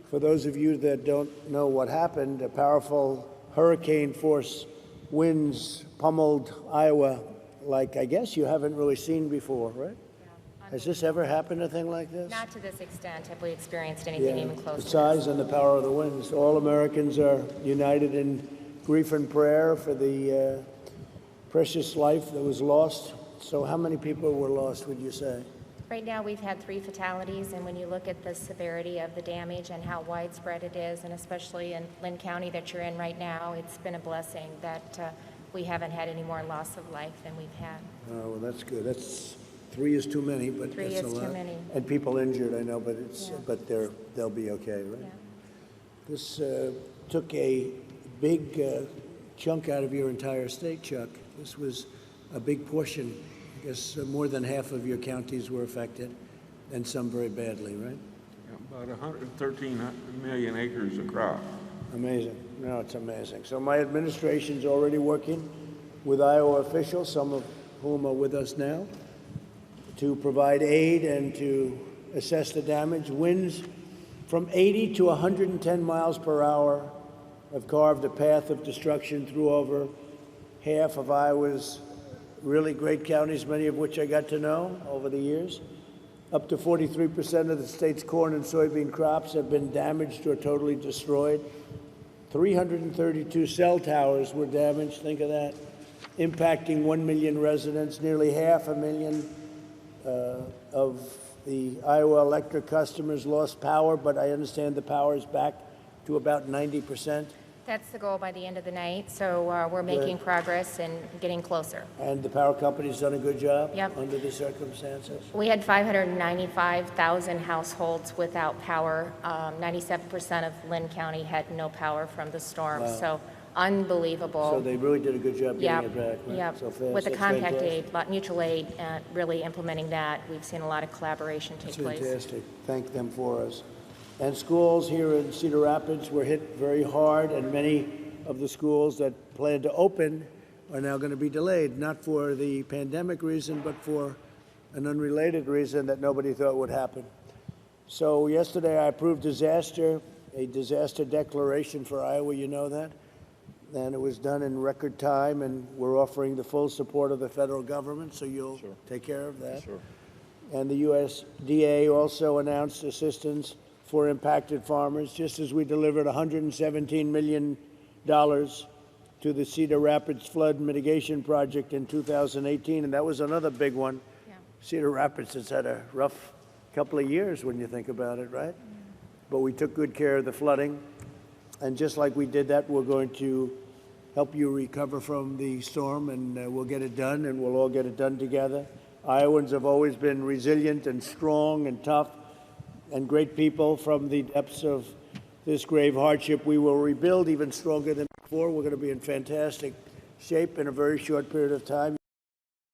For those of you that don't know what happened, a powerful hurricane force winds pummeled Iowa like I guess you haven't really seen before, right? Has this ever happened, a thing like this? Not to this extent have we experienced anything even close to the size and the power of the winds. All Americans are united in grief and prayer for the precious life that was lost. So how many people were lost, would you say? Right now, we've had 3 fatalities, and when you look at the severity of the damage and how widespread it is, and especially in Lynn County that you're in right now, it's been a blessing that we haven't had any more loss of life than we've had. Oh, well, that's good. That's 3 is too many, but 3 that's is a lot. too many. And people injured, I know, but it's but they'll be okay, right? Yeah. This took a big chunk out of your entire state, Chuck. This was a big portion. I guess more than half of your counties were affected, and some very badly, right? About 113 million acres of crop. Amazing. No, it's amazing. So my administration's already working with Iowa officials, some of whom are with us now, to provide aid and to assess the damage. Winds from 80 to 110 miles per hour have carved a path of destruction through over half of Iowa's really great counties, many of which I got to know over the years. Up to 43% of the state's corn and soybean crops have been damaged or totally destroyed. 332 cell towers were damaged, think of that, impacting 1 million residents. Nearly 500,000 of the Iowa electric customers lost power, but I understand the power is back to about 90%. That's the goal by the end of the night, so we're making progress and getting closer. And the power company's done a good job Yep. under the circumstances? We had 595,000 households without power. 97% of Lynn County had no power from the storm, so unbelievable. So they really did a good job getting Yep. it back, right? Yep. So fast. With the That's compact fantastic. aid, mutual aid, really implementing that, we've seen a lot of collaboration take That's place. fantastic. Thank them for us. And schools here in Cedar Rapids were hit very hard, and many of the schools that planned to open are now going to be delayed, not for the pandemic reason, but for an unrelated reason that nobody thought would happen. So yesterday I approved a disaster declaration for Iowa, you know that? And it was done in record time, and we're offering the full support of the federal government, so you'll take care of that. Sure. And the USDA also announced assistance for impacted farmers, just as we delivered $117 million to the Cedar Rapids Flood Mitigation Project in 2018, and that was another big one. Yeah. Cedar Rapids has had a rough couple of years when you think about it, right? But we took good care of the flooding, and just like we did that, we're going to help you recover from the storm, and we'll get it done, and we'll all get it done together. Iowans have always been resilient and strong and tough and great people. From the depths of this grave hardship, we will rebuild even stronger than before. We're going to be in fantastic shape in a very short period of time.